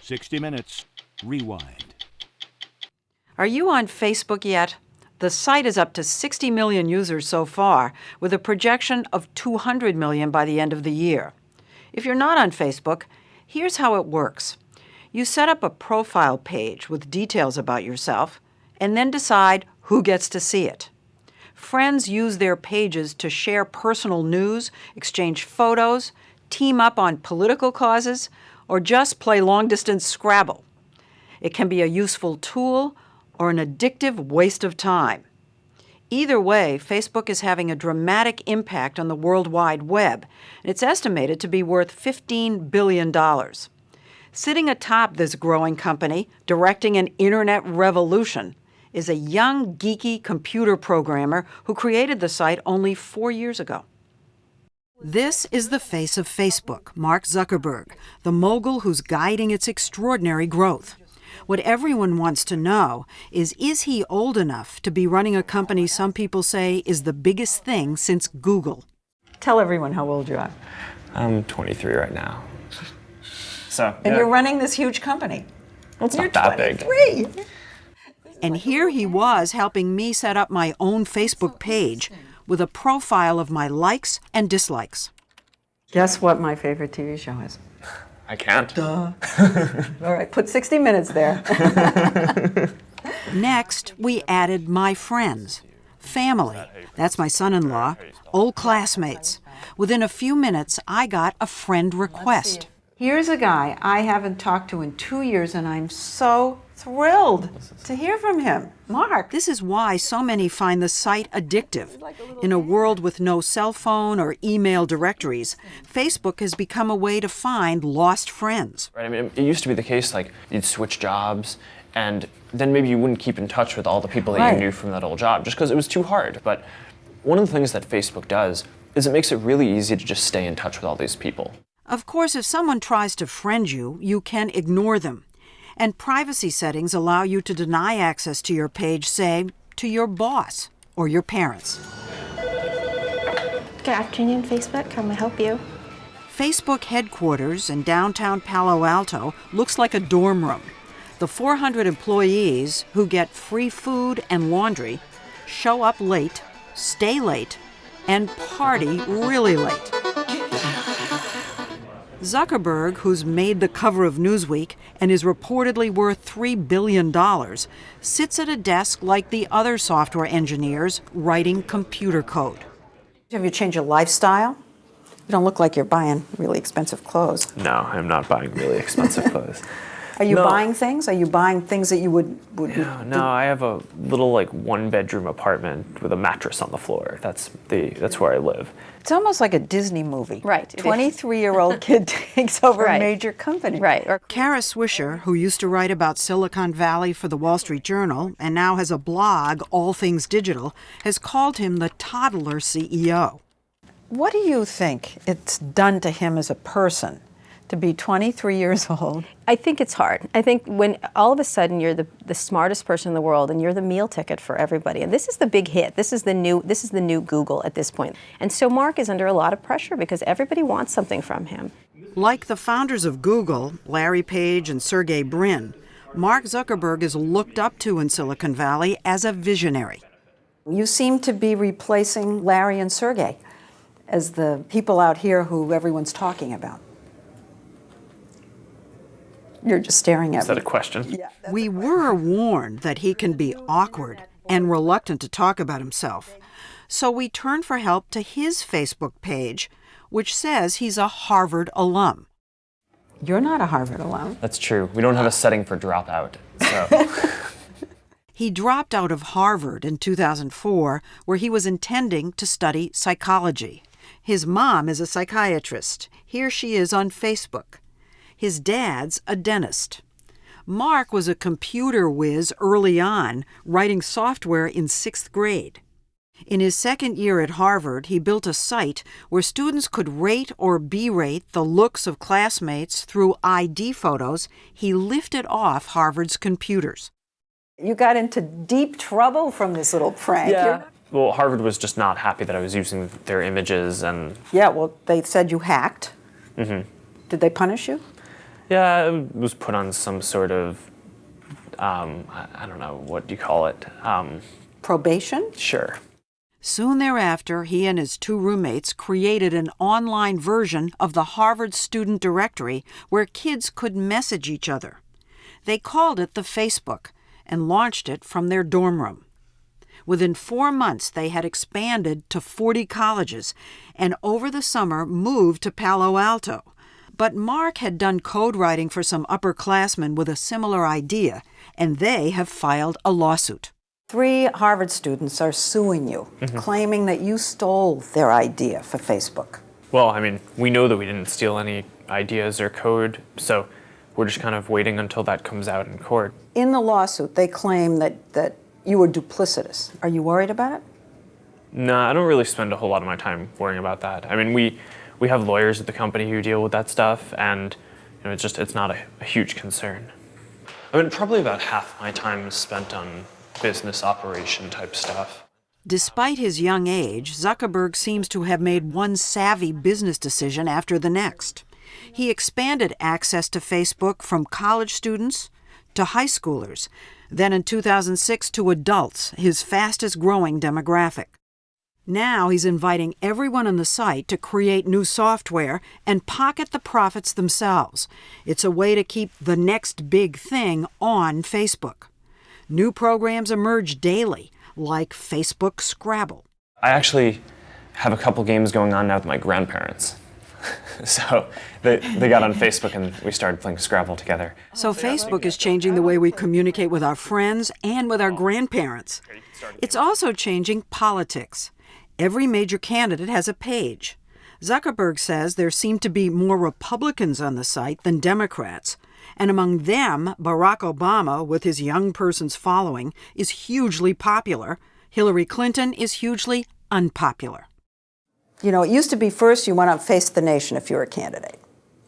60 Minutes, Rewind. Are you on Facebook yet? The site is up to 60 million users so far, with a projection of 200 million by the end of the year. If you're not on Facebook, here's how it works. You set up a profile page with details about yourself, and then decide who gets to see it. Friends use their pages to share personal news, exchange photos, team up on political causes, or just play long-distance Scrabble. It can be a useful tool or an addictive waste of time. Either way, Facebook is having a dramatic impact on the World Wide Web, and it's estimated to be worth $15 billion. Sitting atop this growing company, directing an internet revolution, is a young, geeky computer programmer who created the site only 4 years ago. This is the face of Facebook, Mark Zuckerberg, the mogul who's guiding its extraordinary growth. What everyone wants to know is he old enough to be running a company some people say is the biggest thing since Google? Tell everyone how old you are. I'm 23 right now. So, and you're running this huge company. Well, it's not that 23. Big. And here he was helping me set up my own Facebook page with a profile of my likes and dislikes. Guess what my favorite TV show is? I can't. Duh. All right, put 60 Minutes there. Next, we added my friends, family. That's my son-in-law, old classmates. Within a few minutes, I got a friend request. Here's a guy I haven't talked to in 2 years, and I'm so thrilled to hear from him. Mark. This is why so many find the site addictive. In a world with no cell phone or email directories, Facebook has become a way to find lost friends. Right. I mean, it used to be the case, like, you'd switch jobs, and then maybe you wouldn't keep in touch with all the people that you knew from that old job, just because it was too hard. But one of the things that Facebook does is it makes it really easy to just stay in touch with all these people. Of course, if someone tries to friend you, you can ignore them. And privacy settings allow you to deny access to your page, say, to your boss or your parents. Good afternoon, Facebook. How may I help you? Facebook headquarters in downtown Palo Alto looks like a dorm room. The 400 employees who get free food and laundry show up late, stay late, and party really late. Zuckerberg, who's made the cover of Newsweek and is reportedly worth $3 billion, sits at a desk like the other software engineers writing computer code. Have you changed your lifestyle? You don't look like you're buying really expensive clothes. No, I'm not buying really expensive clothes. Are you buying things? Are you buying things that you would No, I have a little, like, one-bedroom apartment with a mattress on the floor. That's where I live. It's almost like a Disney movie. Right. 23-year-old kid takes over a major company. Right. Kara Swisher, who used to write about Silicon Valley for the Wall Street Journal and now has a blog, All Things Digital, has called him the toddler CEO. What do you think it's done to him as a person to be 23 years old? I think it's hard. I think when all of a sudden you're the smartest person in the world and you're the meal ticket for everybody, and this is the big hit. This is the new Google at this point. And so Mark is under a lot of pressure because everybody wants something from him. Like the founders of Google, Larry Page and Sergey Brin, Mark Zuckerberg is looked up to in Silicon Valley as a visionary. You seem to be replacing Larry and Sergey as the people out here who everyone's talking about. You're just staring at me. Is that a question? Yeah. We were warned that he can be awkward and reluctant to talk about himself. So we turned for help to his Facebook page, which says he's a Harvard alum. You're not a Harvard alum. That's true. We don't have a setting for dropout, so... He dropped out of Harvard in 2004, where he was intending to study psychology. His mom is a psychiatrist. Here she is on Facebook. His dad's a dentist. Mark was a computer whiz early on, writing software in 6th grade. In his second year at Harvard, he built a site where students could rate or berate the looks of classmates through ID photos he lifted off Harvard's computers. You got into deep trouble from this little prank. Yeah. Well, Harvard was just not happy that I was using their images and... Yeah, well, they said you hacked. Mm-hmm. Did they punish you? Yeah, it was put on some sort of, I don't know, what do you call it? Probation? Sure. Soon thereafter, he and his two roommates created an online version of the Harvard Student Directory where kids could message each other. They called it the Facebook and launched it from their dorm room. Within 4 months, they had expanded to 40 colleges and over the summer moved to Palo Alto. But Mark had done code writing for some upperclassmen with a similar idea, and they have filed a lawsuit. 3 Harvard students are suing you, claiming that you stole their idea for Facebook. Well, I mean, we know that we didn't steal any ideas or code, so we're just kind of waiting until that comes out in court. In the lawsuit, they claim that you were duplicitous. Are you worried about it? No, I don't really spend a whole lot of my time worrying about that. I mean, we have lawyers at the company who deal with that stuff, and it's not a huge concern. I mean, probably about half my time is spent on business operation type stuff. Despite his young age, Zuckerberg seems to have made one savvy business decision after the next. He expanded access to Facebook from college students to high schoolers, then in 2006 to adults, his fastest growing demographic. Now he's inviting everyone on the site to create new software and pocket the profits themselves. It's a way to keep the next big thing on Facebook. New programs emerge daily, like Facebook Scrabble. I actually have a couple games going on now with my grandparents. So they got on Facebook and we started playing Scrabble together. So Facebook is changing the way we communicate with our friends and with our grandparents. It's also changing politics. Every major candidate has a page. Zuckerberg says there seem to be more Republicans on the site than Democrats. And among them, Barack Obama, with his young person's following, is hugely popular. Hillary Clinton is hugely unpopular. You know, it used to be first you went on Face the Nation if you were a candidate.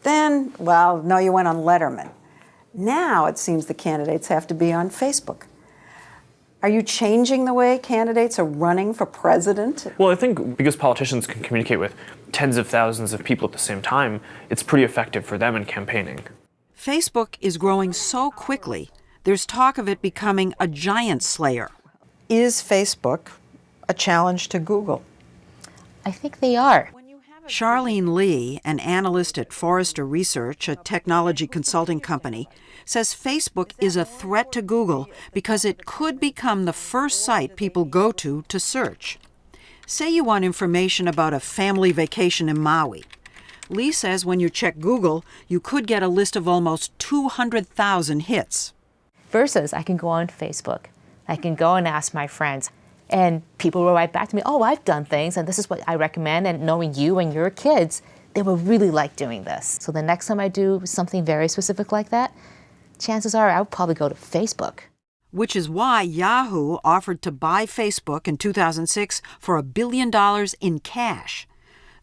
Then, well, no, you went on Letterman. Now it seems the candidates have to be on Facebook. Are you changing the way candidates are running for president? Well, I think because politicians can communicate with tens of thousands of people at the same time, it's pretty effective for them in campaigning. Facebook is growing so quickly, there's talk of it becoming a giant slayer. Is Facebook a challenge to Google? I think they are. Charlene Lee, an analyst at Forrester Research, a technology consulting company, says Facebook is a threat to Google because it could become the first site people go to search. Say you want information about a family vacation in Maui. Lee says when you check Google, you could get a list of almost 200,000 hits. Versus I can go on Facebook. I can go and ask my friends. And people will write back to me, oh, I've done things, and this is what I recommend, and knowing you and your kids, they will really like doing this. So the next time I do something very specific like that, chances are I'll probably go to Facebook. Which is why Yahoo offered to buy Facebook in 2006 for $1 billion in cash.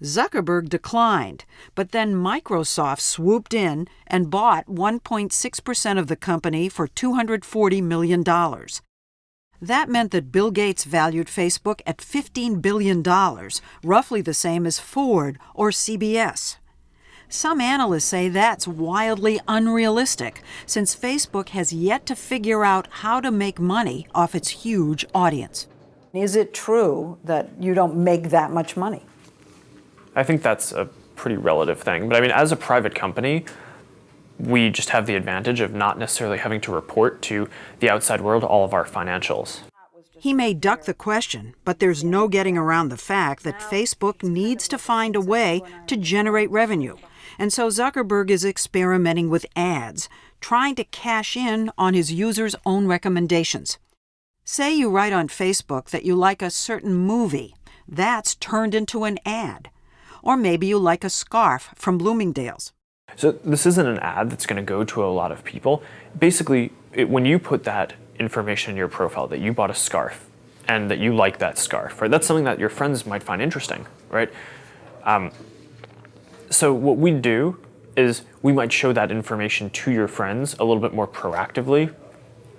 Zuckerberg declined, but then Microsoft swooped in and bought 1.6% of the company for $240 million. That meant that Bill Gates valued Facebook at $15 billion, roughly the same as Ford or CBS. Some analysts say that's wildly unrealistic, since Facebook has yet to figure out how to make money off its huge audience. Is it true that you don't make that much money? I think that's a pretty relative thing. But I mean, as a private company, we just have the advantage of not necessarily having to report to the outside world all of our financials. He may duck the question, but there's no getting around the fact that Facebook needs to find a way to generate revenue. And so Zuckerberg is experimenting with ads, trying to cash in on his users' own recommendations. Say you write on Facebook that you like a certain movie. That's turned into an ad. Or maybe you like a scarf from Bloomingdale's. So this isn't an ad that's going to go to a lot of people. Basically, when you put that information in your profile that you bought a scarf and that you like that scarf, right? That's something that your friends might find interesting, right? So what we do is we might show that information to your friends a little bit more proactively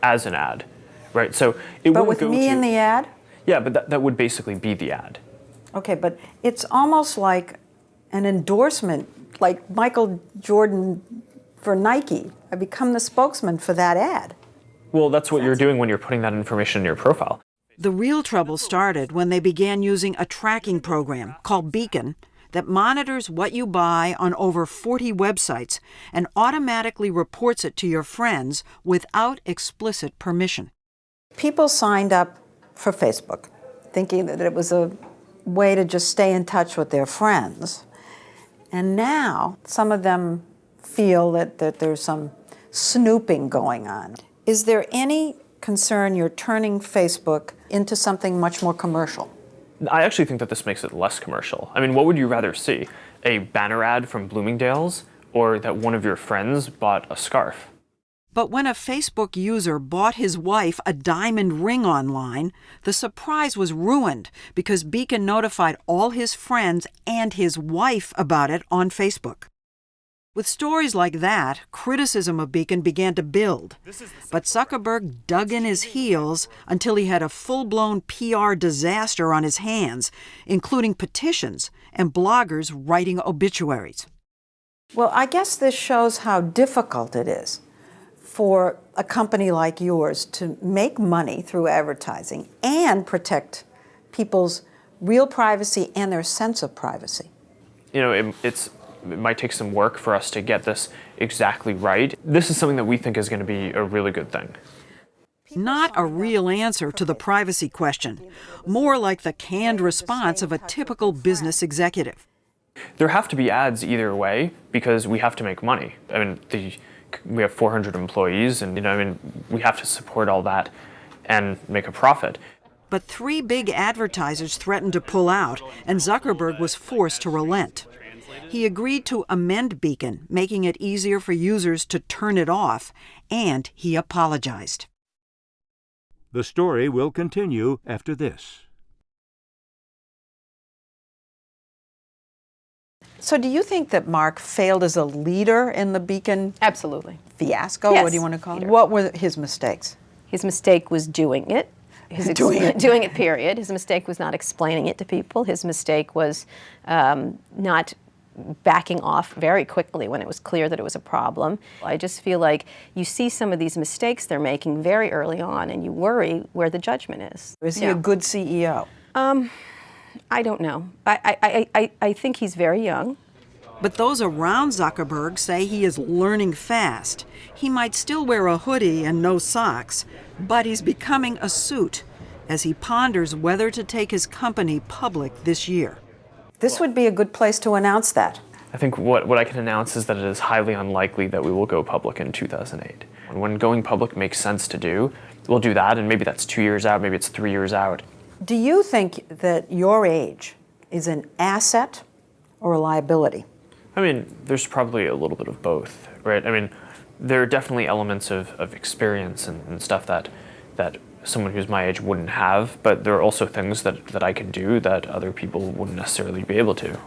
as an ad, right? So it But wouldn't with go me to, in the ad? Yeah, but that would basically be the ad. Okay, but it's almost like an endorsement, like Michael Jordan for Nike. I become the spokesman for that ad. Well, that's what you're doing when you're putting that information in your profile. The real trouble started when they began using a tracking program called Beacon that monitors what you buy on over 40 websites and automatically reports it to your friends without explicit permission. People signed up for Facebook thinking that it was a way to just stay in touch with their friends. And now some of them feel that there's some snooping going on. Is there any concern you're turning Facebook into something much more commercial? I actually think that this makes it less commercial. I mean, what would you rather see? A banner ad from Bloomingdale's or that one of your friends bought a scarf? But when a Facebook user bought his wife a diamond ring online, the surprise was ruined because Beacon notified all his friends and his wife about it on Facebook. With stories like that, criticism of Beacon began to build. But Zuckerberg dug in his heels until he had a full-blown PR disaster on his hands, including petitions and bloggers writing obituaries. Well, I guess this shows how difficult it is for a company like yours to make money through advertising and protect people's real privacy and their sense of privacy. You know, it might take some work for us to get this exactly right. This is something that we think is going to be a really good thing. Not a real answer to the privacy question, more like the canned response of a typical business executive. There have to be ads either way because we have to make money. I mean, we have 400 employees and, we have to support all that and make a profit. But 3 big advertisers threatened to pull out, and Zuckerberg was forced to relent. He agreed to amend Beacon, making it easier for users to turn it off, and he apologized. The story will continue after this. So do you think that Mark failed as a leader in the Beacon Absolutely. fiasco? Yes, What do you want to call it? leader. What were his mistakes? His mistake was doing it. Doing it. Doing it, period. His mistake was not explaining it to people. His mistake was not backing off very quickly when it was clear that it was a problem. I just feel like you see some of these mistakes they're making very early on, and you worry where the judgment is. Is he a good CEO? I don't know. I think he's very young. But those around Zuckerberg say he is learning fast. He might still wear a hoodie and no socks, but he's becoming a suit as he ponders whether to take his company public this year. This would be a good place to announce that. I think what I can announce is that it is highly unlikely that we will go public in 2008. When going public makes sense to do, we'll do that, and maybe that's 2 years out, maybe it's 3 years out. Do you think that your age is an asset or a liability? I mean, there's probably a little bit of both, right? I mean, there are definitely elements of experience and stuff that someone who's my age wouldn't have, but there are also things that I can do that other people wouldn't necessarily be able to.